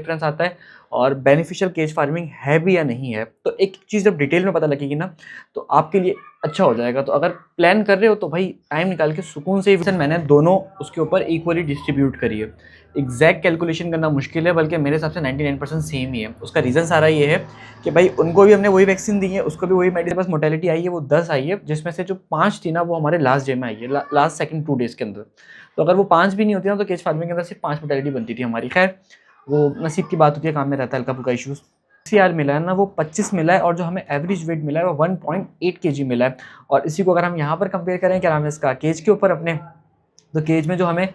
Difference आता है और बेनिफिशियल केज फार्मिंग है भी या नहीं है। तो एक चीज़ जब डिटेल में पता लगेगी ना तो आपके लिए अच्छा हो जाएगा। तो अगर प्लान कर रहे हो तो भाई टाइम निकाल के सुकून से मैंने दोनों उसके ऊपर इक्वली डिस्ट्रीब्यूट करी है। एग्जैक्ट कैलकुलेशन करना मुश्किल है, बल्कि मेरे हिसाब से 99% सेम ही है। उसका रीज़न सारा ये है कि भाई उनको भी हमने वही वैक्सीन दी है, उसको भी वही मेडिसिन, बस मोर्टेलिटी आई है वो 10 आई है, जिसमें से जो 5 थी ना वो हमारे लास्ट डे में आई है, लास्ट सेकंड 2 डेज़ के अंदर। तो अगर वो 5 भी नहीं होती ना तो केज फार्मिंग के अंदर सिर्फ 5 मोर्टेलिटी बनती थी हमारी। खैर वो नसीब की बात होती है, काम में रहता है हल्का फुल्का इशूज़। सीआर मिला है ना वो 25 मिला है, और जो हमें एवरेज वेट मिला है वो 1.8 केजी मिला है। और इसी को अगर हम यहाँ पर कंपेयर करें क्या नाम है इसका केज के ऊपर अपने, तो केज में जो हमें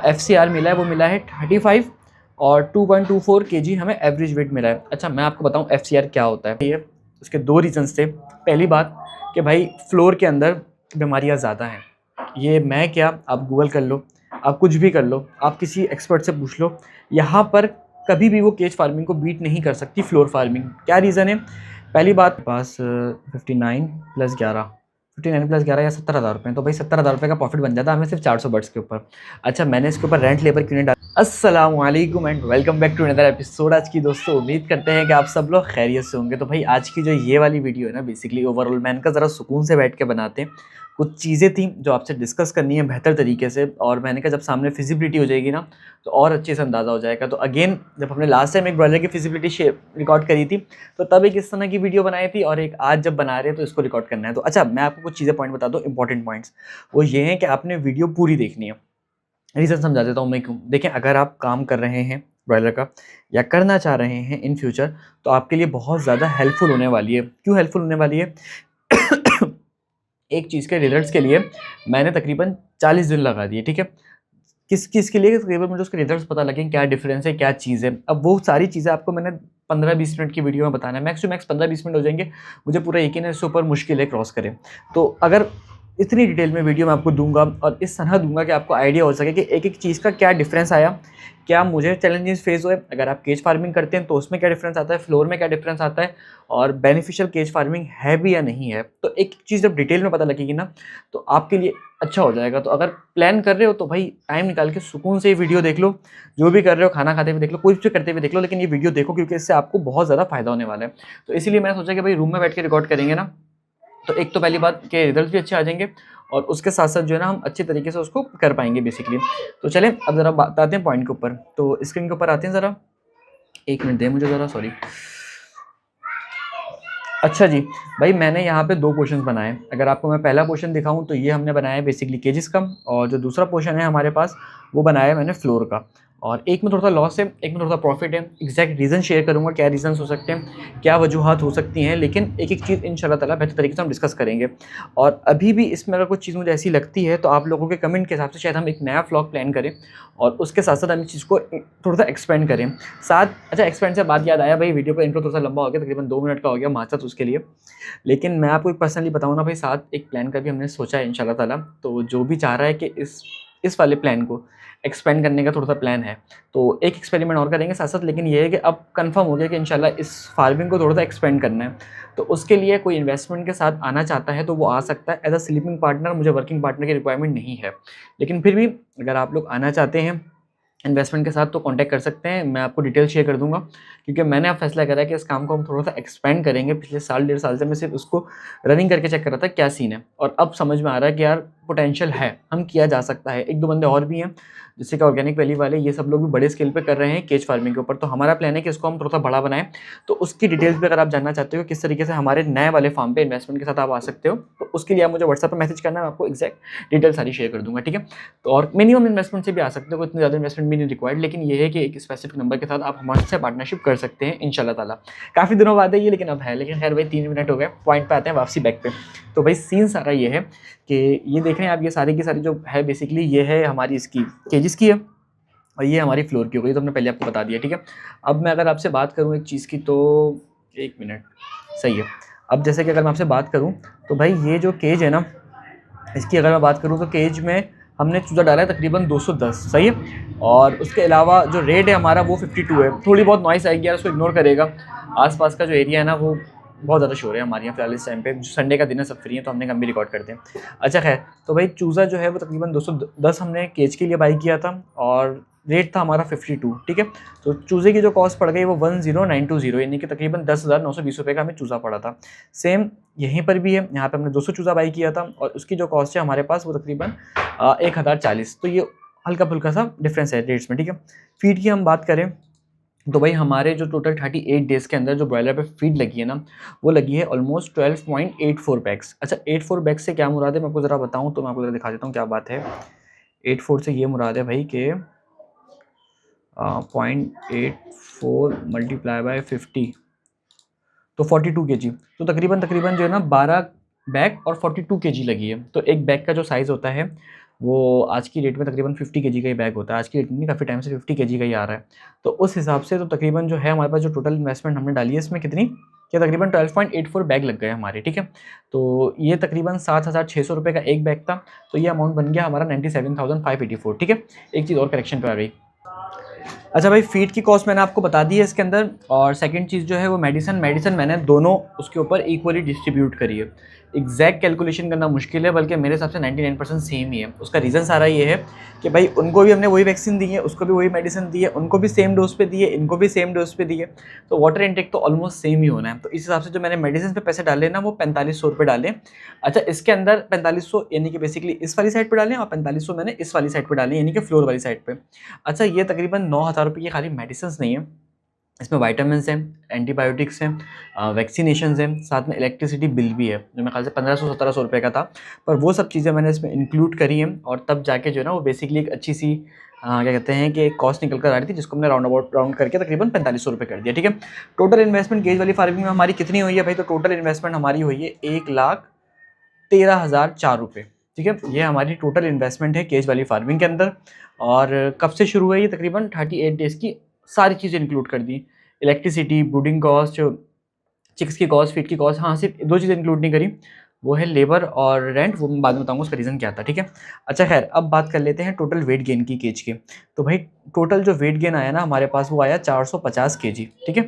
FCR मिला है वो मिला है 35 और 2.24 केजी हमें एवरेज वेट मिला है। अच्छा मैं आपको बताऊं FCR क्या होता है। ये उसके 2 रीजंस थे। पहली बात कि भाई फ्लोर के अंदर बीमारियां ज़्यादा हैं। ये मैं क्या, आप गूगल कर लो, आप कुछ भी कर लो, आप किसी एक्सपर्ट से पूछ लो, यहाँ पर कभी भी वो केज फार्मिंग को बीट नहीं कर सकती फ्लोर फार्मिंग। क्या रीज़न है? पहली बात पास 59 + 11 59 + 11 या 70,000 रुपये, तो भाई 70,000 रुपये का प्रॉफिट बन जाता है हमें सिर्फ 400 बर्ड्स के ऊपर। अच्छा मैंने इसके ऊपर रेंट लेबर क्यों नहीं डाला। अस्सलाम वालेकुम and welcome back to another episode. आज की दोस्तों उम्मीद करते हैं कि आप सब लोग खैरियत से होंगे। तो भाई आज की जो ये वाली वीडियो है ना, बेसिकली ओवरऑल मैं इनका ज़रा सुकून से बैठ के बनाते हैं। कुछ चीज़ें थी जो आपसे डिस्कस करनी है बेहतर तरीके से, और मैंने कहा जब सामने फिजिबिलिटी हो जाएगी ना तो और अच्छे से अंदाज़ा हो जाएगा। तो अगेन जब हमने लास्ट टाइम एक ब्रॉयलर की फिजिबिलिटी रिकॉर्ड करी थी तो तब एक इस तरह की वीडियो बनाई थी, और एक आज जब बना रहे हैं तो इसको रिकॉर्ड करना है। तो अच्छा मैं आपको कुछ चीज़ें पॉइंट बता दूँ, इंपॉर्टेंट पॉइंट्स वो ये हैं कि आपने वीडियो पूरी देखनी है। रीज़न समझा देता हूँ मैं क्यों। देखें, अगर आप काम कर रहे हैं ब्रॉयलर का या करना चाह रहे हैं इन फ्यूचर, तो आपके लिए बहुत ज़्यादा हेल्पफुल होने वाली है। क्यों हेल्पफुल होने वाली है? एक चीज़ के रिजल्ट्स के लिए मैंने तकरीबन 40 दिन लगा दिए, ठीक है। किस किस के लिए? तकरीबन मुझे उसके रिजल्ट्स पता लगे, क्या डिफरेंस है, क्या चीज़ है। अब वो सारी चीज़ें आपको मैंने 15-20 मिनट की वीडियो में बताना है, मैक्स टू मैक्स 15-20 मिनट हो जाएंगे। मुझे पूरा यकीन है इससे ऊपर मुश्किल है क्रॉस करें। तो अगर इतनी डिटेल में वीडियो मैं आपको दूंगा और इस तरह दूंगा कि आपको आइडिया हो सके कि एक एक चीज़ का क्या डिफरेंस आया, क्या मुझे चैलेंजेस फेस हुए, अगर आप केज फार्मिंग करते हैं तो उसमें क्या डिफरेंस आता है, फ्लोर में क्या डिफरेंस आता है, और बेनिफिशियल केज फार्मिंग है भी या नहीं है। तो एक चीज़ जब डिटेल में पता लगेगी ना तो आपके लिए अच्छा हो जाएगा। तो अगर प्लान कर रहे हो तो भाई टाइम निकाल के सुकून से ये वीडियो देख लो। जो भी कर रहे हो, खाना खाते हुए देख लो, कुछ भी करते हुए देख लो, लेकिन ये वीडियो देखो क्योंकि इससे आपको बहुत ज़्यादा फायदा होने वाला है। तो इसीलिए मैंने सोचा कि भाई रूम में बैठ के रिकॉर्ड करेंगे ना तो एक तो पहली बात कि रिजल्ट भी अच्छे आ जाएंगे, और उसके साथ साथ जो है ना हम अच्छे तरीके से उसको कर पाएंगे बेसिकली। तो चलें अब ज़रा बात आते हैं पॉइंट के ऊपर। तो स्क्रीन के ऊपर आते हैं, ज़रा 1 मिनट दें मुझे ज़रा, सॉरी। अच्छा जी, भाई मैंने यहाँ पे 2 पोर्शंस बनाए। अगर आपको मैं पहला पोर्शन दिखाऊं तो ये हमने बनाया है बेसिकली केजेस का, और जो दूसरा पोर्शन है हमारे पास वो बनाया है मैंने फ्लोर का। और एक में थोड़ा सा लॉस है, एक में थोड़ा सा प्रॉफिट है। एग्जैक्ट रीज़न शेयर करूँगा, क्या रीज़न्स हो सकते हैं, क्या वजूहत हो सकती हैं, लेकिन एक एक चीज़ इंशाल्लाह ताला बेहतर तरीके से हम डिस्कस करेंगे। और अभी भी इसमें अगर कुछ चीज़ मुझे ऐसी लगती है तो आप लोगों के कमेंट के हिसाब से शायद हम एक नया व्लॉग प्लान करें, और उसके साथ साथ हम इस चीज़ को थोड़ा सा एक्सपेंड करें साथ। अच्छा एक्सपेंड से बात याद आया, भाई वीडियो का इंट्रो थोड़ा सा लंबा हो गया, तकरीबन 2 मिनट का हो गया माचा तो उसके लिए। लेकिन मैं आपको एक पर्सनली बताऊँ ना भाई, साथ एक प्लान का भी हमने सोचा है इंशाल्लाह ताला। तो जो भी चाह रहा है कि इस वाले प्लान को एक्सपेंड करने का थोड़ा सा प्लान है, तो एक एक्सपेरिमेंट और करेंगे साथ साथ। लेकिन ये है कि अब कंफर्म हो गया कि इंशाल्लाह इस फार्मिंग को थोड़ा सा एक्सपेंड करना है। तो उसके लिए कोई इन्वेस्टमेंट के साथ आना चाहता है तो वो आ सकता है एज अ स्लीपिंग पार्टनर। मुझे वर्किंग पार्टनर की रिक्वायरमेंट नहीं है, लेकिन फिर भी अगर आप लोग आना चाहते हैं इन्वेस्टमेंट के साथ तो कांटेक्ट कर सकते हैं। मैं आपको डिटेल शेयर कर दूंगा, क्योंकि मैंने अब फैसला करा है कि इस काम को हम थोड़ा सा एक्सपेंड करेंगे। पिछले साल 1.5 साल से मैं सिर्फ उसको रनिंग करके चेक कर रहा था क्या सीन है, और अब समझ में आ रहा है कि यार पोटेंशियल है, हम किया जा सकता है। 1-2 बंदे और भी हैं जैसे कि ऑर्गेनिक वैली वाले, ये सब लोग भी बड़े स्केल पे कर रहे हैं केज फार्मिंग के ऊपर। तो हमारा प्लान है कि इसको हम थोड़ा सा बड़ा बनाएं। तो उसकी डिटेल्स भी अगर आप जानना चाहते हो किस तरीके से हमारे नए वाले फार्म पे इन्वेस्टमेंट के साथ आप आ सकते हो, तो उसके लिए आप मुझे व्हाट्सएप पर मैसेज करना, मैं आपको एक्जैक्ट डिटेल सारी शेयर कर दूंगा, ठीक है। तो और मिनिमम इन्वेस्टमेंट से भी आ सकते हो, इतनी ज़्यादा इन्वेस्टमेंट भी नहीं रिक्वायर्ड, लेकिन ये है कि एक स्पेसिफिक नंबर के साथ आप हमारे से पार्टनरशिप कर सकते हैं इंशाल्लाह ताला। काफ़ी दिनों बाद है ये, लेकिन अब है। लेकिन खैर भाई 3 मिनट हो गए, पॉइंट पे आते हैं, वापसी बैक पे। तो भाई सीन सारा ये है कि ये देख रहे हैं आप, ये सारी की सारी जो है बेसिकली ये है हमारी इसकी केजेस की है, और ये हमारी फ्लोर की हो गई। तो हमने पहले आपको बता दिया, ठीक है। अब मैं अगर आपसे बात करूँ एक चीज़ की, तो 1 मिनट सही है। अब जैसे कि अगर मैं आपसे बात करूँ तो भाई ये जो केज है ना, इसकी अगर मैं बात करूँ तो केज में हमने चूज़ा डाला है तकरीबन 210, सही है। और उसके अलावा जो रेट है हमारा वो 52 है। थोड़ी बहुत नॉइस आएगी यार, उसको इग्नोर करेगा। आसपास का जो एरिया है ना वो बहुत ज़्यादा शोर है हमारे यहाँ फिलहाल इस टाइम पे। संडे का दिन है, सब फ्री है, तो हमने कम भी रिकॉर्ड करते हैं। अच्छा खैर, तो भाई चूज़ा जो है वो तकरीबन 210 हमने केज के लिए बाई किया था, और रेट था हमारा 52, ठीक है। तो चूज़े की जो कॉस्ट पड़ गई वो 10920, यानी कि तकरीबन 10,920 रुपये का हमें चूज़ा पड़ा था। सेम यहीं पर भी है, यहाँ पे हमने 200 चूज़ा बाई किया था और उसकी जो कॉस्ट है हमारे पास वो तकरीबन 1040। तो ये हल्का फुल्का सा डिफरेंस है रेट्स में, ठीक है। फीड की हम बात करें तो भाई हमारे जो टोटल 38 डेज़ के अंदर जो ब्रॉयलर पे फीड लगी है ना, वो लगी है ऑलमोस्ट 12.84 बैग्स। अच्छा, 84 बैग्स से क्या मुराद है मैं आपको ज़रा बताऊँ तो मैं आपको ज़रा दिखा देता हूँ क्या बात है। 84 से ये मुराद है भाई कि 0.84 मल्टीप्लाई बाय 50 तो 42 केजी। तो तकरीबन तकरीबन जो है ना 12 बैग और 42 केजी लगी है। तो एक बैग का जो साइज़ होता है वो आज की डेट में तकरीबन 50 केजी का ही बैग होता है। आज की डेट में काफ़ी टाइम से 50 केजी का ही आ रहा है। तो उस हिसाब से तो तकरीबन जो है हमारे पास जो टोटल इन्वेस्टमेंट हमने डाली है इसमें कितनी, क्या तकरीबन 12.84 बैग लग गए हमारे, ठीक है। तो ये तकरीबन 7,600 रुपये का एक बैग था। तो ये अमाउंट बन गया हमारा 97,584, ठीक है। एक चीज़ और करेक्शन पे आ गई। अच्छा भाई, फीड की कॉस्ट मैंने आपको बता दी है इसके अंदर। और सेकंड चीज़ जो है वो मेडिसिन मैंने दोनों उसके ऊपर इक्वली डिस्ट्रीब्यूट करी है। एग्जैक्ट कैलकुलेशन करना मुश्किल है, बल्कि मेरे हिसाब से 99% सेम ही है। उसका रीज़न सारा ये है कि भाई उनको भी हमने वही वैक्सीन दी है, उसको भी वही मेडिसिन दी है, उनको भी सेम डोज पे दी है, इनको भी सेम डोज पे दी है। तो वाटर इनटेक तो ऑलमोस्ट सेम ही होना है। तो इस हिसाब से जो मैंने मेडिसिन पे पैसे डाले ना वो 4500 रुपये डाले। अच्छा, इसके अंदर 4500 यानी कि बेसिकली इस वाली साइड पर डालें और 4500 मैंने इस वाली साइड पर डाले, यानी कि फ्लोर वाली साइड पर। अच्छा, ये तकरीबन 9,000 रुपये की खाली मेडिसिन नहीं है, इसमें वाइटामिन्स हैं, एंटीबायोटिक्स हैं, वैक्सीनेशंस हैं, साथ में इलेक्ट्रिसिटी बिल भी है जो मेरे ख्याल से 1500-1700 रुपये का था। पर वो सब चीज़ें मैंने इसमें इंक्लूड करी हैं और तब जाके जो है ना वो बेसिकली एक अच्छी सी क्या कहते हैं कि एक कॉस्ट निकल कर आ रही थी, जिसको हमने राउंड करके तकरीबन 4500 रुपये कर दिया, ठीक है। टोटल इन्वेस्टमेंट केज वाली फार्मिंग में हमारी कितनी हुई है भाई? तो टोटल इन्वेस्टमेंट हमारी हुई है 1,13,004 रुपये, ठीक है। ये हमारी टोटल इन्वेस्टमेंट है केज वाली फार्मिंग के अंदर। और कब से शुरू हुई है? तकरीबन 38 डेज़ की सारी चीज़ें इंक्लूड कर दी। इलेक्ट्रिसिटी, ब्रूडिंग कॉस्ट, चिक्स की कॉस्ट, फीड की कॉस्ट, हाँ सिर्फ 2 चीज़ें इंक्लूड नहीं करी, वो है लेबर और रेंट। वो मैं बाद में बताऊँगा उसका रीज़न क्या था, ठीक है। अच्छा खैर, अब बात कर लेते हैं टोटल वेट गेन की केज के। तो भाई टोटल जो वेट गेन आया ना हमारे पास वो आया 450 केजी, ठीक है।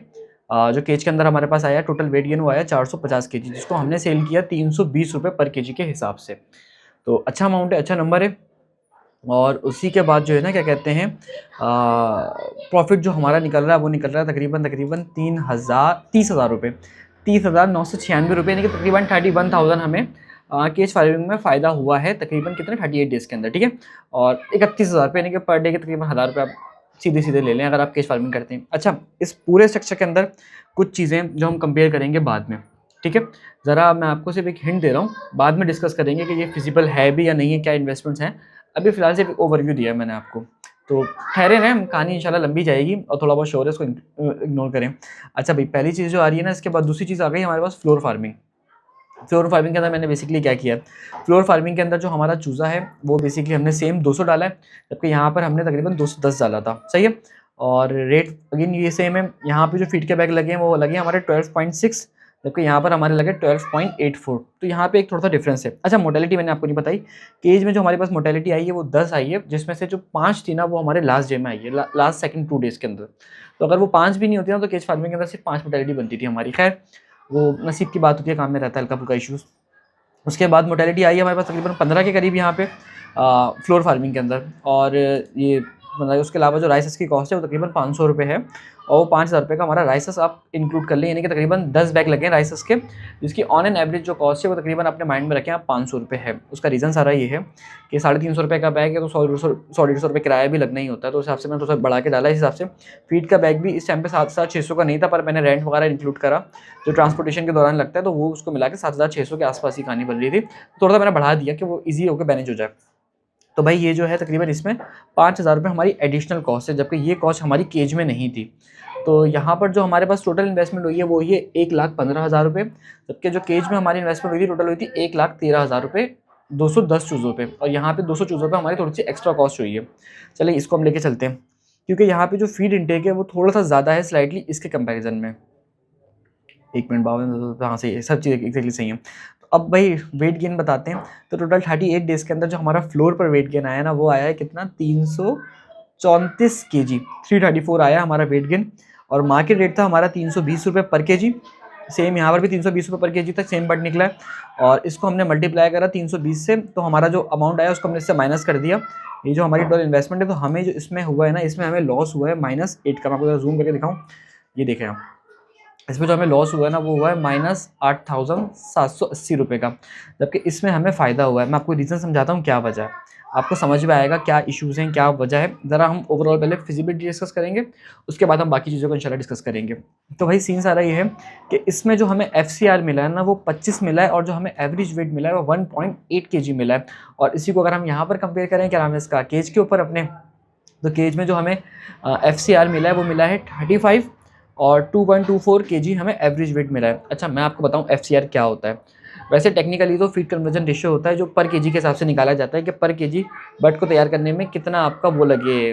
जो केज के अंदर हमारे पास आया टोटल वेट गेन वो आया 450 केजी, जिसको हमने सेल किया 320 रुपये पर केजी के हिसाब से। तो अच्छा अमाउंट है, अच्छा नंबर है। और उसी के बाद जो है ना क्या कहते हैं, प्रॉफिट जो हमारा निकल रहा है वो निकल रहा है तकरीबन 30,000 रुपये, 30,996 रुपये, यानी कि तकरीबन 31,000 हमें केज फार्मिंग में फ़ायदा हुआ है तकरीबन कितने 38 डेज़ के अंदर, ठीक है। और 31,000 रुपये यानी कि पर डे के तकरीबन 1,000 रुपये आप सीधे सीधे ले लें अगर आप केज फार्मिंग करते हैं। अच्छा, इस पूरे स्ट्रक्चर के अंदर कुछ चीज़ें जो हम कंपेयर करेंगे बाद में, ठीक है। ज़रा मैं आपको सिर्फ एक हिंट दे रहा हूँ, बाद में डिस्कस करेंगे कि ये फिजिबल है भी या नहीं है, क्या इन्वेस्टमेंट्स हैं। अभी फ़िलहाल सिर्फ एक ओवरव्यू दिया है मैंने आपको, तो ठहरे रहें, कहानी इंशाल्लाह लंबी जाएगी और थोड़ा बहुत शोर है उसको इग्नोर करें। अच्छा भाई, पहली चीज़ जो आ रही है ना, इसके बाद दूसरी चीज़ आ गई हमारे पास फ्लोर फार्मिंग। फ्लोर फार्मिंग के अंदर मैंने बेसिकली क्या किया है, फ्लोर फार्मिंग के अंदर जो हमारा चूज़ा है वो बेसिकली हमने सेम 200 डाला है, जबकि यहाँ पर हमने तकरीबन 210 डाला था, सही है। और रेट अगेन ये सेम है। यहाँ पे जो फीड के बैग लगे हैं वो लगे हमारे 12.6, जबकि यहाँ पर हमारे लगे 12.84। तो यहाँ पे एक थोड़ा सा डिफरेंस है। अच्छा, मोटेलिटी मैंने आपको नहीं बताई। केज में जो हमारे पास मोटेलिटी आई है वो 10 आई है, जिसमें से जो 5 थी ना वो हमारे लास्ट डे में आई है, लास्ट सेकंड 2 डेज़ के अंदर। तो अगर वो 5 भी नहीं होती ना तो केज फार्मिंग के अंदर सिर्फ 5 मोटेलिटी बनती थी हमारी। खैर, वो नसीब की बात होती है, काम में रहता है हल्का फुल्का इशूज़। उसके बाद मोटेलिटी आई है हमारे पास तकरीबन 15 के करीब यहाँ पे फ्लोर फार्मिंग के अंदर। और ये उसके अलावा जो राइसेस की कॉस्ट है वो तकरीबन 500 रुपये है, और वो 5,000 रुपये का हमारा राइसेस आप इंक्लूड कर लें, यानी कि तकरीबन 10 बैग लगे हैं राइसेस के, जिसकी ऑन एन एवरेज जो कॉस्ट है वो तकरीबन अपने माइंड में रखें आप 500 रुपये है। उसका रीज़न सारा ये है कि 350 रुपये का बैग है तो 100-150 रुपये किराया भी लगना ही होता है। तो उस हिसाब से मैंने थोड़ा सा बढ़ा के डाला। इस हिसाब से फीड का बैग भी इस टाइम पे 7,600 का नहीं था, पर मैंने रेंट वगैरह इंक्लूड करा जो ट्रांसपोर्टेशन के दौरान लगता है, तो वो उसको मिला के 7,600 के आसपास ही कहानी बन रही थी। थोड़ा सा मैंने बढ़ा दिया कि वो ईजी होकर मैनेज हो जाए। तो भाई ये जो है तकरीबन इसमें 5,000 रुपये हमारी एडिशनल कॉस्ट है, जबकि ये कॉस्ट हमारी केज में नहीं थी। तो यहाँ पर जो हमारे पास टोटल इन्वेस्टमेंट हुई है वो ये 1,15,000 रुपये, जबकि जो केज में हमारी इन्वेस्टमेंट हुई थी टोटल हुई थी 1,13,000 रुपये 210 चूज़ों पे। और यहाँ पे 200 चूज़ों पे हमारी थोड़ी सी एक्स्ट्रा कॉस्ट हुई है। चलिए इसको हम लेके चलते हैं, क्योंकि यहाँ पे जो फीड इंटेक है वो थोड़ा सा ज़्यादा है स्लाइटली इसके कंपेरिजन में। 1 मिनट 52, हाँ सही है, सब चीज़ें एक्जैक्टली सही है। अब भाई वेट गेन बताते हैं। तो टोटल 38 डेज़ के अंदर जो हमारा फ्लोर पर वेट गेन आया ना वो आया है कितना, 334 केजी, 334 आया हमारा वेट गेन। और मार्केट रेट था हमारा 320 रुपये पर केजी। सेम यहाँ पर भी 320 रुपये पर केजी तक सेम बट निकला है। और इसको हमने मल्टीप्लाई करा 320 से, तो हमारा जो अमाउंट आया उसको हमने इससे माइनस कर दिया, ये जो हमारी टोटल इन्वेस्टमेंट है, तो हमें जो इसमें हुआ है ना, इसमें हमें लॉस हुआ है -8 का। मैं आपको जरा जूम करके दिखाऊँ, ये देखें आप, इसमें जो हमें लॉस हुआ है ना वो हुआ है -8,780 का, जबकि इसमें हमें फ़ायदा हुआ है। मैं आपको रीज़न समझाता हूँ क्या वजह है, आपको समझ में आएगा क्या इश्यूज़ हैं, क्या वजह है। ज़रा हम ओवरऑल पहले फिजिबिलिटी डिस्कस करेंगे, उसके बाद हम बाकी चीज़ों को इंशाल्लाह डिस्कस करेंगे। तो भाई सीन सारा ये है कि इसमें जो हमें FCR मिला है ना वो 25 मिला है, और जो हमें एवरेज वेट मिला है वो 1.8 kg मिला है। और इसी को अगर हम यहाँ पर कंपेयर करें, क्या नाम है इसका, केज के ऊपर अपने, तो केज में जो हमें FCR मिला है वो मिला है 35, और 2.24 kg हमें एवरेज वेट मिला है। अच्छा, मैं आपको बताऊं FCR क्या होता है। वैसे टेक्निकली तो फीड कन्वर्जन रेशियो होता है, जो पर केजी के हिसाब से निकाला जाता है कि पर केजी बट को तैयार करने में कितना आपका वो लगे,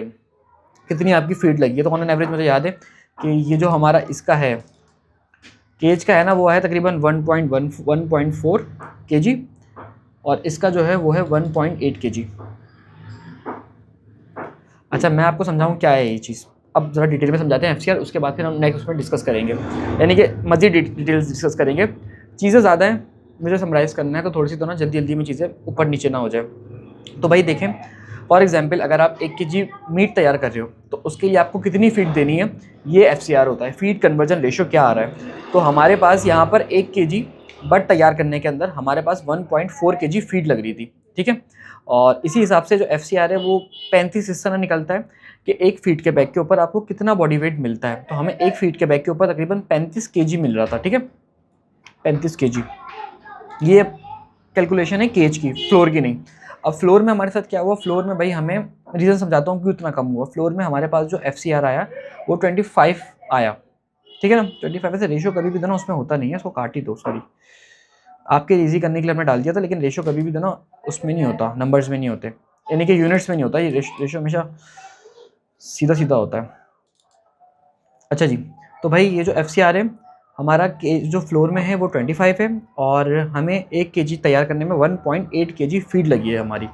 कितनी आपकी फीड लगी है। तो ऑन एन एवरेज मुझे याद है कि ये जो हमारा इसका है, केज का है ना, वो है तकरीबन 1.4 kg, और इसका जो है वो है 1.8 kg। अच्छा, मैं आपको समझाऊँ क्या है ये चीज़, अब ज़रा डिटेल में समझाते हैं FCR, उसके बाद फिर हम नेक्स्ट उसमें डिस्कस करेंगे, यानी कि मज़ीद डिटेल्स डिस्कस करेंगे। चीज़ें ज़्यादा हैं, मुझे समराइज़ करना है, तो थोड़ी सी तो ना जल्दी जल्दी में चीज़ें ऊपर नीचे ना हो जाए। तो भाई देखें, फॉर एग्जांपल अगर आप 1 kg मीट तैयार कर रहे हो, तो उसके लिए आपको कितनी फीड देनी है, ये FCR होता है, फीड कन्वर्जन रेशियो क्या आ रहा है। तो हमारे पास यहाँ पर 1 kg बट तैयार करने के अंदर हमारे पास 1.4 kg फीड लग रही थी, ठीक है। और इसी हिसाब से जो FCR है वो 35 इस तरह निकलता है कि एक फीड के बैग के ऊपर आपको कितना बॉडी वेट मिलता है। तो हमें एक फीड के बैग के ऊपर तकरीबन 35 kg मिल रहा था, ठीक है, 35 kg। ये कैलकुलेशन है केज की, फ्लोर की नहीं। अब फ्लोर में हमारे साथ क्या हुआ, फ्लोर में भाई हमें रीज़न समझाता हूँ क्यों इतना कम हुआ। फ्लोर में हमारे पास जो FCR आया वो 25 आया, ठीक है ना। 25 से रेशियो कभी भी देना उसमें होता नहीं है, इसको काट ही दो, सॉरी, आपके इजी करने के लिए हमने डाल दिया था, लेकिन रेशियो कभी भी देना उसमें नहीं होता, नंबर्स में नहीं होते, यानी कि यूनिट्स में नहीं होता, ये रेशियो हमेशा सीधा सीधा होता है। अच्छा जी, तो भाई ये जो FCR है हमारा जो फ्लोर में है वो 25 है, और हमें 1 kg तैयार करने में 1.8 kg फीड लगी है हमारी,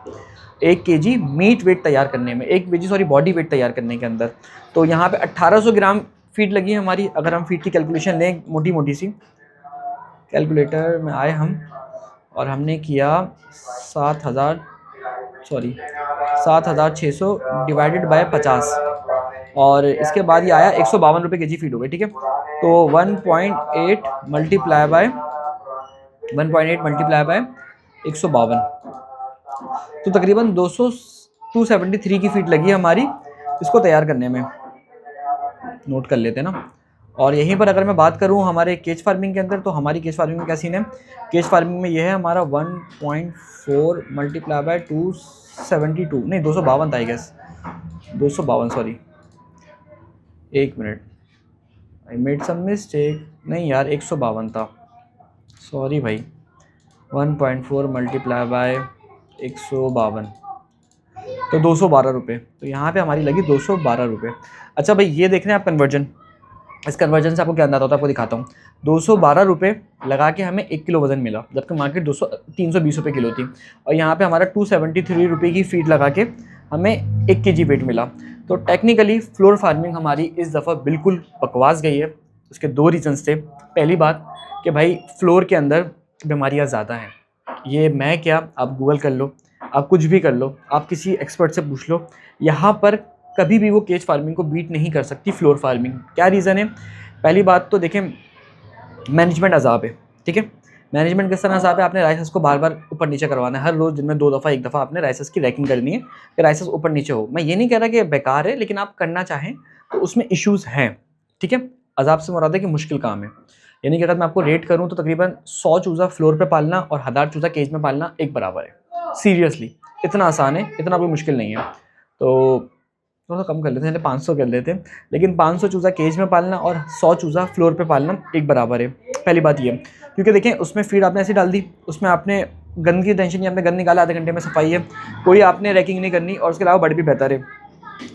1 kg मीट वेट तैयार करने में, 1 kg सॉरी बॉडी वेट तैयार करने के अंदर। तो यहाँ पे 1800 ग्राम फीड लगी है हमारी। अगर हम फीड की कैलकुलेशन लें मोटी मोटी सी, कैलकुलेटर में आए हम और हमने किया 7,600 डिवाइडेड बाय 50, और इसके बाद ये आया 152 रुपये kg फीड हो गई, ठीक है। तो 1.8 मल्टीप्लाई बाय 152, तो तकरीबन 273 की फीट लगी हमारी इसको तैयार करने में, नोट कर लेते हैं ना। और यहीं पर अगर मैं बात करूं हमारे केज फार्मिंग के अंदर, तो हमारी केज फार्मिंग में क्या सीन है, केज फार्मिंग में ये है हमारा 1.4 मल्टीप्लाई बाय 272 नहीं 252 था आई गेस, 252 सॉरी, एक minute, I made some mistake, नहीं यार 152 था, सॉरी भाई, 1.4 मल्टीप्लाई बाय 152, तो 212 रुपये। तो यहाँ पे हमारी लगी 212 रुपये। अच्छा भाई ये देख रहे हैं आप कन्वर्जन, इस कन्वर्जन से आपको क्या अंदाजा होता है, आपको दिखाता हूँ। 212 रुपये लगा के हमें 1 किलो वजन मिला, जबकि मार्केट 320 रुपये किलो थी, और यहाँ पे हमारा 273 रुपये की फीड लगा के हमें 1 kg वेट मिला। तो टेक्निकली फ्लोर फार्मिंग हमारी इस दफ़ा बिल्कुल बकवास गई है। उसके 2 रीजन्स थे। पहली बात कि भाई फ्लोर के अंदर बीमारियाँ ज़्यादा हैं, ये मैं क्या, आप गूगल कर लो, आप कुछ भी कर लो, आप किसी एक्सपर्ट से पूछ लो, यहाँ पर कभी भी वो केज फार्मिंग को बीट नहीं कर सकती फ्लोर फार्मिंग। क्या रीज़न है, पहली बात तो देखें मैनेजमेंट अजाब है, ठीक है। मैनेजमेंट किस तरह अजाब है, आपने राइसेस को बार बार ऊपर नीचे करवाना है, हर रोज़ दिन में 2 दफ़ा 1 दफ़ा आपने राइसेस की रैकिंग करनी है कि राइसेस ऊपर नीचे हो। मैं ये नहीं कह रहा कि बेकार है, लेकिन आप करना चाहें तो उसमें इश्यूज़ हैं, ठीक है। अजाब से मुराद है कि मुश्किल काम है, यानी कि अगर मैं आपको रेट करूँ तो तकरीबन 100 चूज़ा फ्लोर पर पालना और 1000 चूज़ा केज में पालना एक बराबर है। सीरियसली इतना आसान है, इतना कोई मुश्किल नहीं है। तो थोड़ा कम कर लेते हैं, 500 कर लेते हैं, लेकिन 500 चूज़ा केज में पालना और 100 चूज़ा फ्लोर पे पालना एक बराबर है। पहली बात ये, क्योंकि देखें उसमें फीड आपने ऐसी डाल दी, उसमें आपने गंद की टेंशन नहीं, आपने गंद निकाला, आधे घंटे में सफाई है, कोई आपने रैकिंग नहीं करनी, और उसके अलावा बड़े भी बेहतर है।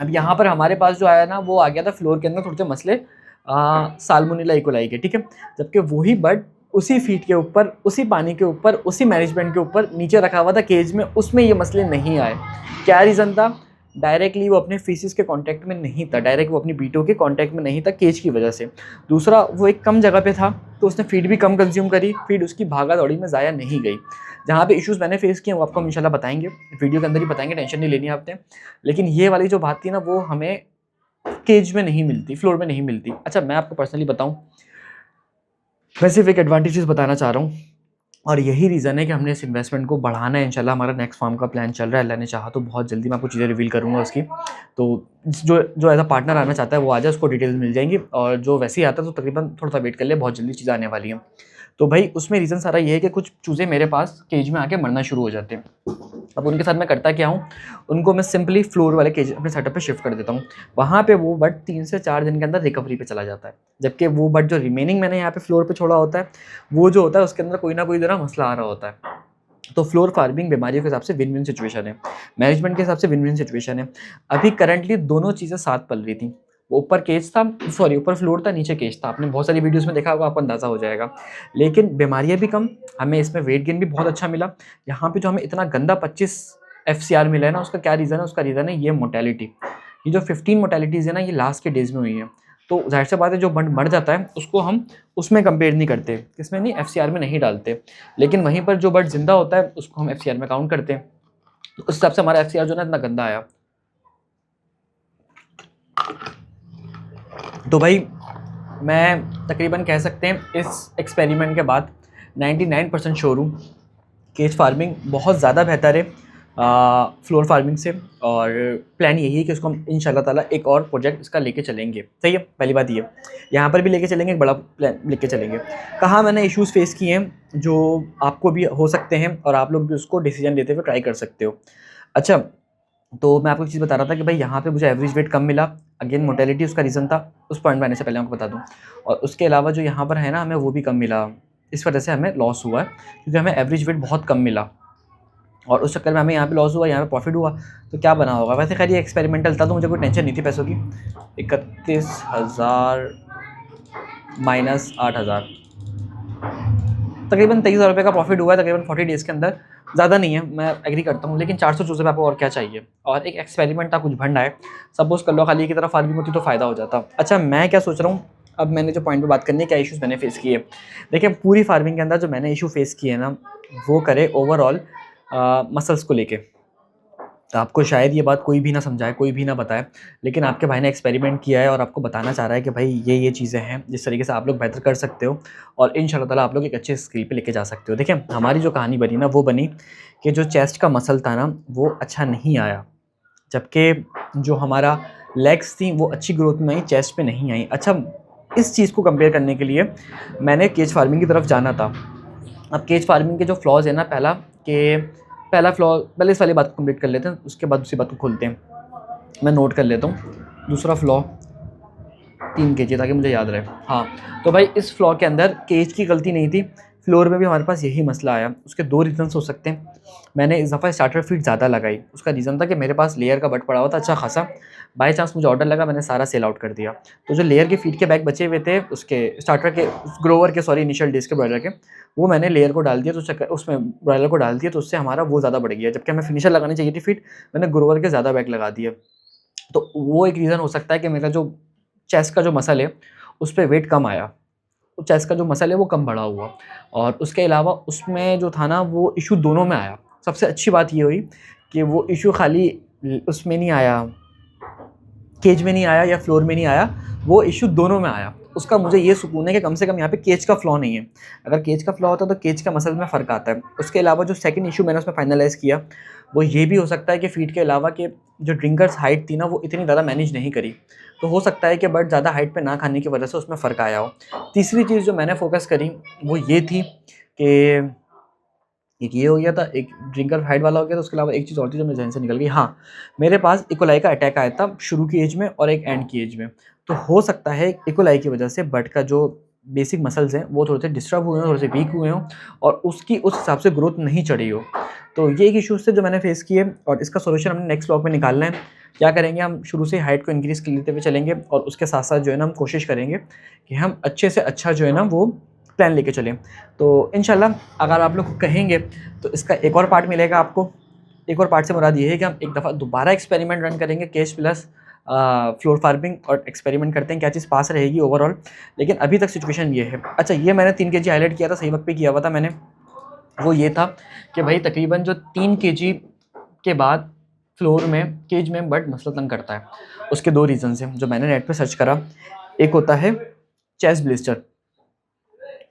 अब यहाँ पर हमारे पास जो आया ना वो आ गया था फ्लोर के अंदर थोड़े से मसले साल्मोनेला इकोलाई के, ठीक है। जबकि वही बर्ड उसी फीड के ऊपर, उसी पानी के ऊपर, उसी मैनेजमेंट के ऊपर नीचे रखा हुआ था केज में, उसमें ये मसले नहीं आए। क्या रीज़न था, डायरेक्टली वो अपने फीसिस के कांटेक्ट में नहीं था, डायरेक्ट वो अपनी बीटों के कांटेक्ट में नहीं था केज की वजह से। दूसरा वो एक कम जगह पे था, तो उसने फीड भी कम कंज्यूम करी, फीड उसकी भागा दौड़ी में ज़ाया नहीं गई। जहाँ पे इश्यूज़ मैंने फेस किए वो आपको हम इंशाल्लाह बताएंगे, वीडियो के अंदर ही बताएंगे, टेंशन नहीं लेनी आपने। लेकिन ये वाली जो बात थी ना वो हमें केज में नहीं मिलती, फ्लोर में नहीं मिलती। अच्छा मैं आपको पर्सनली बताऊँ, मैं सिर्फ एक एडवांटेजेस बताना चाह रहा हूँ और यही रीज़न है कि हमने इस इन्वेस्टमेंट को बढ़ाना है। इंशाल्लाह हमारा नेक्स्ट फार्म का प्लान चल रहा है, अल्लाह ने चाहा तो बहुत जल्दी मैं आपको चीज़ें रिवील करूँगा उसकी। तो जो जो एज अ पार्टनर आना चाहता है वो आ जाए, उसको डिटेल्स मिल जाएंगी, और जो वैसे ही आता है तो तकरीबन थोड़ा सा वेट कर ले, बहुत जल्दी चीज़ें आने वाली हैं। तो भाई उसमें रीज़न सारा ये है कि कुछ चूज़े मेरे पास केज में आके मरना शुरू हो जाते हैं। अब उनके साथ मैं करता क्या हूँ, उनको मैं सिंपली फ्लोर वाले केज अपने सेटअप पे शिफ्ट कर देता हूँ। वहाँ पे वो बर्ड 3 से 4 दिन के अंदर रिकवरी पे चला जाता है, जबकि वो बर्ड जो रिमेनिंग मैंने यहाँ पे फ्लोर पे छोड़ा होता है, वो जो होता है उसके अंदर कोई ना कोई तरह मसला आ रहा होता है। तो फ्लोर फार्मिंग बीमारियों के हिसाब से विन विन सिचुएशन है, मैनेजमेंट के हिसाब से विन विन सिचुएशन है। अभी करंटली दोनों चीज़ें साथ पल रही थी। वो ऊपर केज था, सॉरी ऊपर फ्लोर था, नीचे केज था। आपने बहुत सारी वीडियोस में देखा होगा, आपको अंदाज़ा हो जाएगा। लेकिन बीमारियां भी कम, हमें इसमें वेट गेन भी बहुत अच्छा मिला। यहाँ पे जो हमें इतना गंदा 25 FCR मिला है ना, उसका क्या रीज़न है? उसका रीज़न है ये मोर्टेलिटी। ये जो 15 मोर्टेलिटीज़ है ना, ये लास्ट के डेज में हुई है। तो जाहिर सी बात है जो बंड मर जाता है उसको हम उसमें कंपेयर नहीं करते, किसमें नहीं, FCR में नहीं डालते। लेकिन वहीं पर जो बर्ड जिंदा होता है उसको हम FCR में काउंट करते हैं। तो उस हिसाब से हमारा FCR जो है ना इतना गंदा आया। तो भाई मैं तकरीबन कह सकते हैं इस एक्सपेरिमेंट के बाद 99% श्योर हूँ केज फार्मिंग बहुत ज़्यादा बेहतर है फ्लोर फार्मिंग से। और प्लान यही है कि उसको हम इंशाल्लाह ताला एक और प्रोजेक्ट इसका लेके चलेंगे। सही है, पहली बात ये, यहाँ पर भी लेके चलेंगे, एक बड़ा प्लान लेके चलेंगे। कहाँ मैंने इश्यूज़ फेस किए हैं जो आपको भी हो सकते हैं और आप लोग भी उसको डिसीजन लेते हुए ट्राई कर सकते हो। अच्छा, तो मैं आपको एक चीज़ बता रहा था कि भाई यहाँ पे मुझे एवरेज वेट कम मिला। अगेन मोर्टेलिटी उसका रीज़न था, उस पॉइंट में आने से पहले आपको बता दूँ। और उसके अलावा जो यहाँ पर है ना, हमें वो भी कम मिला, इस वजह से हमें लॉस हुआ है, क्योंकि हमें एवरेज वेट बहुत कम मिला और उस चक्कर में हमें यहाँ पे लॉस हुआ, यहाँ पे प्रॉफिट हुआ। तो क्या बना होगा? वैसे खैर ये एक्सपेरिमेंटल था तो मुझे कोई टेंशन नहीं थी पैसों की। 31,000 माइनस 8,000, तकरीबन 23,000 रुपये का प्रॉफिट हुआ है तकरीबन 40 डेज़ के अंदर। ज़्यादा नहीं है, मैं एग्री करता हूँ, लेकिन 400 चूज़े पे आपको और क्या चाहिए? और एक एक्सपेरिमेंट था, कुछ भंड आए, सपोज कर लो खाली की तरफ फार्मिंग होती तो फ़ायदा हो जाता। अच्छा मैं क्या सोच रहा हूँ, अब मैंने जो पॉइंट पे बात करनी है, क्या इश्यूज़ मैंने फेस किए। देखिए पूरी फार्मिंग के अंदर जो मैंने इशू फेस किए ना, वो करे ओवरऑल मसल्स को लेके। तो आपको शायद ये बात कोई भी ना समझाए, कोई भी ना बताए, लेकिन आपके भाई ने एक्सपेरिमेंट किया है और आपको बताना चाह रहा है कि भाई ये चीज़ें हैं जिस तरीके से आप लोग बेहतर कर सकते हो और इंशाल्लाह ताला आप लोग एक अच्छे स्किल पे लेके जा सकते हो। देखिए हमारी जो कहानी बनी ना, वो बनी कि जो चेस्ट का मसल था ना वो अच्छा नहीं आया, जबकि जो हमारा लेग्स थी वो अच्छी ग्रोथ में आई, चेस्ट पे नहीं आई। अच्छा, इस चीज़ को कंपेयर करने के लिए मैंने केज फार्मिंग की तरफ जाना था। अब केज फार्मिंग के जो फ्लॉज है ना, पहला फ्लॉ, पहले इस वाली बात को कंप्लीट कर लेते हैं, उसके बाद दूसरी बात को खोलते हैं। मैं नोट कर लेता हूँ दूसरा फ्लॉ 3 kg, ताकि मुझे याद रहे। हाँ, तो भाई इस फ्लॉ के अंदर केज की गलती नहीं थी, फ्लोर में भी हमारे पास यही मसला आया। उसके 2 रीज़न्स हो सकते हैं। मैंने इस दफ़ा स्टार्टर फीड ज़्यादा लगाई, उसका रीज़न था कि मेरे पास लेयर का बट पड़ा हुआ था अच्छा खासा, बाई चांस मुझे ऑर्डर लगा, मैंने सारा सेल आउट कर दिया। तो जो लेयर के फीड के बैग बचे हुए थे उसके स्टार्टर के, ग्रोवर के, सॉरी इनिशियल डेज़ के ब्रॉयलर के, वो मैंने लेयर को डाल दिया, तो उसमें ब्रॉयलर को डाल दिया, तो उससे हमारा वो ज़्यादा बढ़ गया। जबकि हमें फिनिशर लगानी चाहिए थी फीड, मैंने ग्रोवर के ज़्यादा बैग लगा दिए। तो वो एक रीज़न हो सकता है कि मेरा जो चेस्ट का जो मसल है उस पे वेट कम आया, तो चेस्ट का जो मसल है वो कम बढ़ा हुआ। और उसके अलावा उसमें जो था ना वो इशू दोनों में आया। सबसे अच्छी बात ये हुई कि वो इशू खाली उसमें नहीं आया, केज में नहीं आया या फ्लोर में नहीं आया, वो इशू दोनों में आया। उसका मुझे ये सुकून है कि कम से कम यहाँ पे केज का फ्लॉ नहीं है। अगर केज का फ्लॉ होता तो केज का मसल में फ़र्क आता है। उसके अलावा जो सेकंड इशू मैंने उसमें फाइनलाइज़ किया वो ये भी हो सकता है कि फीड के अलावा कि जो ड्रिंकर्स हाइट थी ना वो इतनी ज़्यादा मैनेज नहीं करी, तो हो सकता है कि बर्ड ज़्यादा हाइट पे ना खाने की वजह से उसमें फ़र्क आया हो। तीसरी चीज़ जो मैंने फोकस करी वो ये थी कि एक ये हो गया था, एक ड्रिंकर हाइट वाला हो गया था, उसके अलावा एक चीज़ और थी जो मेरे ज़हन से निकल गई। हाँ, मेरे पास इकोलाई का अटैक आया था शुरू की एज में और एक एंड की एज में। तो हो सकता है इकोलाई की वजह से बर्ड का जो बेसिक मसल्स हैं वो थोड़े से डिस्टर्ब हुए हों, थोड़े से वीक हुए हों और उसकी उस हिसाब से ग्रोथ नहीं चढ़ी हो। तो ये एक इश्यूज़ थे जो मैंने फेस किए और इसका सोल्यूशन हमने नेक्स्ट ब्लॉग में निकालना है। क्या करेंगे, हम शुरू से हाइट को इंक्रीज़ कर लेते हुए चलेंगे और उसके साथ साथ जो है ना हम कोशिश करेंगे कि हम अच्छे से अच्छा जो है ना वो प्लान लेके चलें। तो इंशाल्लाह अगर आप लोग कहेंगे तो इसका एक और पार्ट मिलेगा आपको। एक और पार्ट से मुराद ये है कि हम एक दफ़ा दोबारा एक्सपेरिमेंट रन करेंगे केज प्लस फ्लोर फार्मिंग और एक्सपेरिमेंट करते हैं क्या चीज़ पास रहेगी ओवरऑल। लेकिन अभी तक सिचुएशन ये है। अच्छा, ये मैंने 3 केजी हाईलाइट किया था, सही वक्त पे किया हुआ था मैंने। वो ये था कि भाई तकरीबन जो 3 केजी के बाद फ्लोर में केज में बट मसला तंग करता है। उसके 2 रीजंस हैं जो मैंने नेट पे सर्च करा। एक होता है चेस्ट ब्लिस्टर।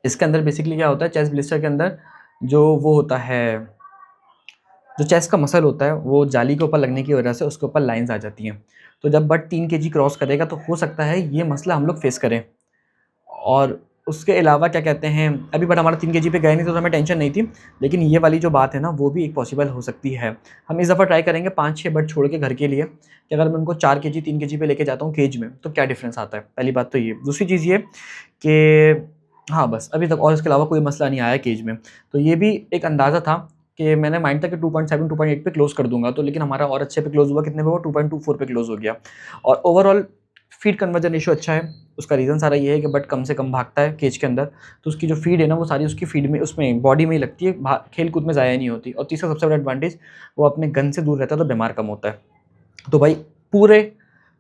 इसके अंदर बेसिकली क्या होता है, चेस्ट ब्लिस्टर के अंदर जो वो होता है, जो चेस्ट का मसल होता है वो जाली के ऊपर लगने की वजह से उसके ऊपर लाइंस आ जाती हैं। तो जब बट 3 केजी क्रॉस करेगा तो हो सकता है ये मसला हम लोग फेस करें। और उसके अलावा क्या कहते हैं, अभी बट हमारा 3 केजी पे गए नहीं तो हमें टेंशन नहीं थी, लेकिन ये वाली जो बात है ना वो भी एक पॉसिबल हो सकती है। हम इस दफ़ा ट्राई करेंगे 5-6 बट छोड़ के घर के लिए, कि अगर मैं उनको 4 केजी 3 केजी पे लेके जाता हूँ केज में तो क्या डिफरेंस आता है। पहली बात तो ये। दूसरी चीज़ ये कि हाँ बस अभी तक और इसके अलावा कोई मसला नहीं आया केज में। तो ये भी एक अंदाज़ा था कि मैंने माइंड था कि 2.7 2.8 पे क्लोज़ कर दूंगा, तो लेकिन हमारा और अच्छे पे क्लोज़ हुआ। कितने पे हुआ? 2.24 पे क्लोज़ हो गया। और ओवरऑल फीड कन्वर्जन रेशियो अच्छा है। उसका रीज़न सारा ये है कि बट कम से कम भागता है केज के अंदर, तो उसकी जो फीड है ना वो सारी उसकी फीड में, उसमें बॉडी में ही लगती है, खेल कूद में ज़ाया नहीं होती। और तीसरा सबसे बड़ा एडवांटेज, वो अपने गन से दूर रहता है तो बीमार कम होता है। तो भाई पूरे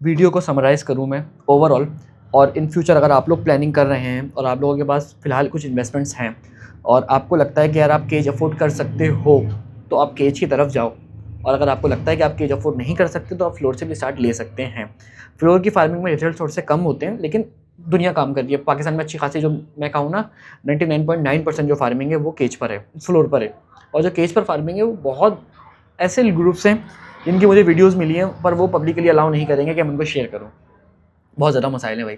वीडियो को समराइज़ करूँ मैं ओवरऑल, और इन फ्यूचर अगर आप लोग प्लानिंग कर रहे हैं और आप लोगों के पास फ़िलहाल कुछ इन्वेस्टमेंट्स हैं और आपको लगता है कि यार आप केज अफोर्ड कर सकते हो, तो आप केज की तरफ जाओ। और अगर आपको लगता है कि आप केज अफोर्ड नहीं कर सकते तो आप फ्लोर से भी स्टार्ट ले सकते हैं। फ्लोर की फार्मिंग में रिजल्ट थोड़े से कम होते हैं, लेकिन दुनिया काम कर रही है। पाकिस्तान में अच्छी खासी, जो मैं कहूँ ना 99.9% जो फार्मिंग है वो केज पर है, फ्लोर पर है। और जो केज पर फार्मिंग है वो बहुत ऐसे ग्रुप्स हैं जिनकी मुझे वीडियोज़ मिली हैं, पर वो पब्लिकली अलाउ नहीं करेंगे कि मैं उनको शेयर करूँ। बहुत ज़्यादा मसाइल हैं भाई।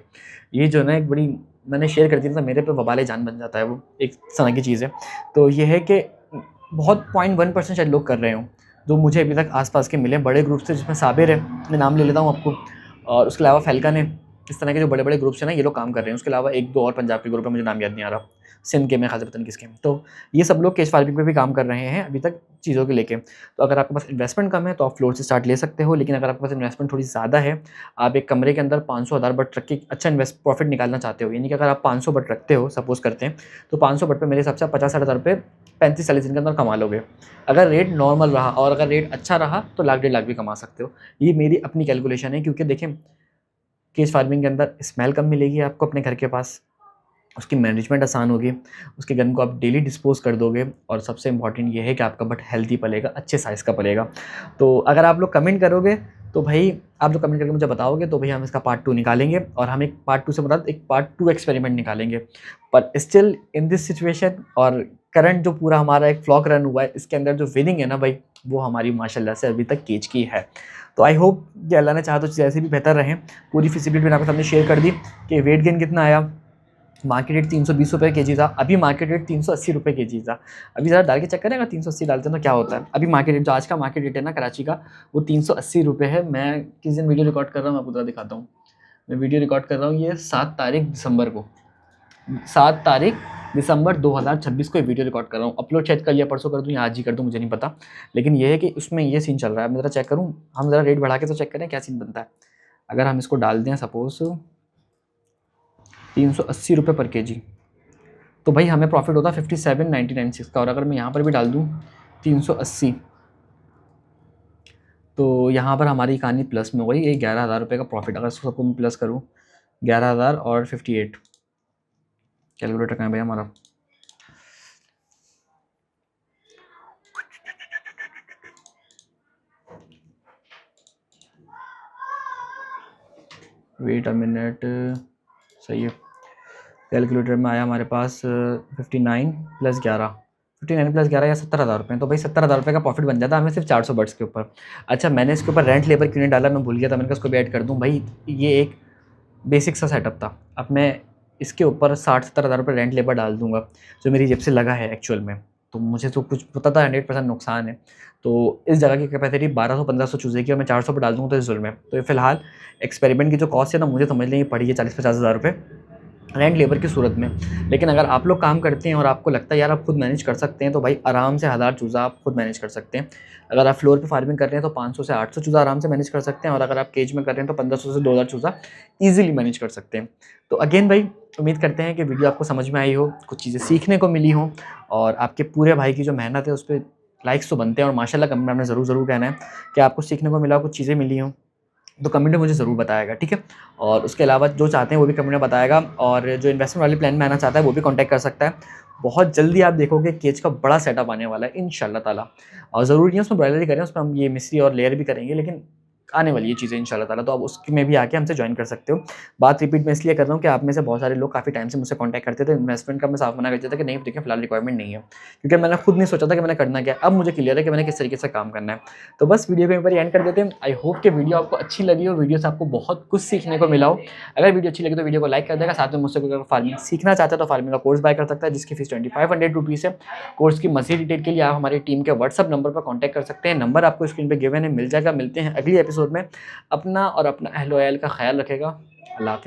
ये जो है ना एक बड़ी, मैंने शेयर कर दी तो मेरे पे वबाले जान बन जाता है, वो एक तरह की चीज़ है। तो ये है कि बहुत 0.1% शायद लोग कर रहे हों जो मुझे अभी तक आसपास के मिले बड़े ग्रुप से, जिसमें साबिर है, मैं नाम ले लेता हूँ आपको, और उसके अलावा फैल्कन है। इस तरह के जो बड़े बड़े ग्रुप्स हैं ना, ये लोग काम कर रहे हैं। उसके अलावा 1-2 और पंजाब के ग्रुप है, मुझे नाम याद नहीं आ रहा, सिंध के, मैं खास पता नहीं किसके। तो ये सब लोग केज फार्मिंग पे भी काम कर रहे हैं अभी तक चीज़ों के लेके। तो अगर आपके पास इन्वेस्टमेंट कम है तो आप फ्लोर से स्टार्ट ले सकते हो, लेकिन अगर आपके पास इन्वेस्टमेंट थोड़ी ज़्यादा है, आप एक कमरे के अंदर 500,000 बट रख के अच्छा प्रॉफिट निकालना चाहते हो, यानी कि अगर आप 500 बट रखते हो, सपोज़ करते हैं, तो 500 बट पे मेरे हिसाब से 50-60 हज़ार रुपये 35-40 दिन के अंदर कमा लोगे। अगर रेट नॉर्मल रहा और अगर रेट अच्छा रहा तो लाख 1.5 लाख भी कमा सकते हो। ये मेरी अपनी कैलकुलेशन है, क्योंकि देखें केज फार्मिंग के अंदर स्मेल कम मिलेगी आपको अपने घर के पास, उसकी मैनेजमेंट आसान होगी, उसके गन को आप डेली डिस्पोज़ कर दोगे, और सबसे इम्पॉर्टेंट ये है कि आपका बट हेल्दी पलेगा, अच्छे साइज़ का पलेगा। तो अगर आप लोग कमेंट करोगे तो भाई, आप जो कमेंट करके मुझे बताओगे तो भाई हम इसका पार्ट 2 निकालेंगे, और हम एक पार्ट 2 से मुराद एक पार्ट 2 एक्सपेरिमेंट निकालेंगे। पर स्टिल इन दिस सिचुएशन और करंट जो पूरा हमारा एक फ्लॉक रन हुआ है, इसके अंदर जो विनिंग है ना भाई, वो हमारी माशाल्लाह से अभी तक केज की है। तो आई होप कि अल्लाह ने चाहा तो चीज़ें ऐसे भी बेहतर रहें। पूरी फिजिबिलिटी मैंने आपके सामने शेयर कर दी कि वेट गेन कितना आया। मार्केट रेट 320 रुपये केजी था, अभी मार्केट रेट 380 रुपये केजी था। अभी ज़रा डाल के चेक करें, अगर 380 डालते हैं तो क्या होता है। अभी मार्केट रेट, जो आज का मार्केट रेट है ना कराची का, वो 380 रुपये है। मैं किस दिन वीडियो रिकॉर्ड कर रहा हूँ, आपको ज़रा दिखाता हूँ। मैं वीडियो रिकॉर्ड कर रहा हूँ ये 7 तारीख दिसंबर को, 7 तारीख दिसंबर 2026 को ये वीडियो रिकॉर्ड कर रहा हूँ। अपलोड शायद कल या परसों कर दूँ या आज ही कर दूँ, मुझे नहीं पता। लेकिन ये है कि उसमें ये सीन चल रहा है। मैं ज़रा चेक करूँ, हम ज़रा रेट बढ़ा के तो चेक करें क्या सीन बनता है। अगर हम इसको डाल दें सपोज़ 380 रुपये पर केजी, तो भाई हमें प्रॉफिट होता है 57.99 का। और अगर मैं यहाँ पर भी डाल दूँ 380, तो यहाँ पर हमारी कहानी प्लस में हो गई। ये 11,000 रुपये का प्रॉफिट। अगर इसको सबको मैं प्लस करूँ, 11,000 और 58, कैलकुलेटर कहाँ है भाई हमारा, वेट अ मिनट, सही है। कैलकुलेटर में आया हमारे पास 59 प्लस 11, 59 प्लस 11 या 70,000 रुपये। तो भाई 70,000 रुपये का प्रॉफिट बन जाता है हमें सिर्फ 400 बट्स के ऊपर। अच्छा, मैंने इसके ऊपर रेंट लेबर क्यों नहीं डाला, मैं भूल गया था, मैंने कहा इसको भी ऐड कर दूँ। भाई ये एक बेसिक सा सेटअप था। अब मैं इसके ऊपर 60-70 हज़ार रुपये रेंट लेबर डाल दूंगा, जो मेरी जेब से लगा है एक्चुअल में। तो मुझे तो कुछ पता था 100% नुकसान है। तो इस जगह की कैपेसिटी 1200-1500 चूज़े की, और मैं 400 पर डाल दूँगा तो इस जुल्म है। तो ये फिलहाल एक्सपेरिमेंट की जो कॉस्ट है ना, मुझे समझ लेंगे पड़ी है 40-50 हज़ार रुपये रेंट लेबर की सूरत में। लेकिन अगर आप लोग काम करते हैं और आपको लगता है यार आप खुद मैनेज कर सकते हैं, तो भाई आराम से 1000 चूज़ा आप खुद मैनेज कर सकते हैं। अगर आप फ्लोर पे फार्मिंग कर रहे हैं तो 500 से 800 चूज़ा आराम से मैनेज कर सकते हैं, और अगर आप केज में कर रहे हैं तो 1500 से 2000 चूज़ा ईजिली मैनेज कर सकते हैं। तो अगेन भाई, उम्मीद करते हैं कि वीडियो आपको समझ में आई हो, कुछ चीज़ें सीखने को मिली हों, और आपके पूरे भाई की जो मेहनत है उस पर लाइक्स तो बनते हैं, और माशाल्लाह कमेंट में ज़रूर कहना है कि आपको सीखने को मिला, कुछ चीज़ें मिली हों। तो कमेंट में मुझे ज़रूर बताएगा, ठीक है। और उसके अलावा जो चाहते हैं वो भी कमेंट में बताएगा, और जो इन्वेस्टमेंट वाले प्लान में आना चाहता है वो भी कॉन्टैक्ट कर सकता है। बहुत जल्दी आप देखोगे केज का बड़ा सेटअप आने वाला है इंशाल्लाह ताला। और ज़रूरी नहीं है उसमें ब्रॉयलर ही करें, उसमें हम ये मिस्री और लेयर भी करेंगे, लेकिन आने वाली ये चीज़ें इंशाल्लाह ताला, तो आप उसमें भी आके हमसे ज्वाइन कर सकते हो। बात रिपीट मैं इसलिए कर रहा हूँ कि आप में से बहुत सारे लोग काफ़ी टाइम से मुझसे कॉन्टैक्ट करते थे, इन्वेस्टमेंट का मैं साफ मना कर देता था कि नहीं देखिए फिलहाल रिक्वायरमेंट नहीं है, क्योंकि मैंने खुद नहीं सोचा था कि मैंने करना क्या है। अब मुझे क्लियर है कि मैंने किस तरीके से काम करना है। तो बस वीडियो को यहीं पर एंड कर देते हैं। आई होप कि वीडियो आपको अच्छी लगी हो, वीडियो से आपको बहुत कुछ सीखने को मिला हो। अगर वीडियो अच्छी लगी तो वीडियो को लाइक कर देगा, साथ में मुझसे अगर फार्मिंग सीखना चाहता है तो फार्मिंग का कोर्स बाय कर सकता है, जिसकी फीस 2500 रुपीज़ है। कोर्स की मज़ीद डिटेल के लिए आप हमारी टीम के व्हाट्सअप नंबर पर कॉन्टैक्ट कर सकते हैं, नंबर आपको स्क्रीन पर गिवन है, मिल जाएगा। मिलते हैं अगली एपिसोड में। अपना और अपना अहल-वयाल का ख्याल रखेगा। अल्लाह हाफ़िज़।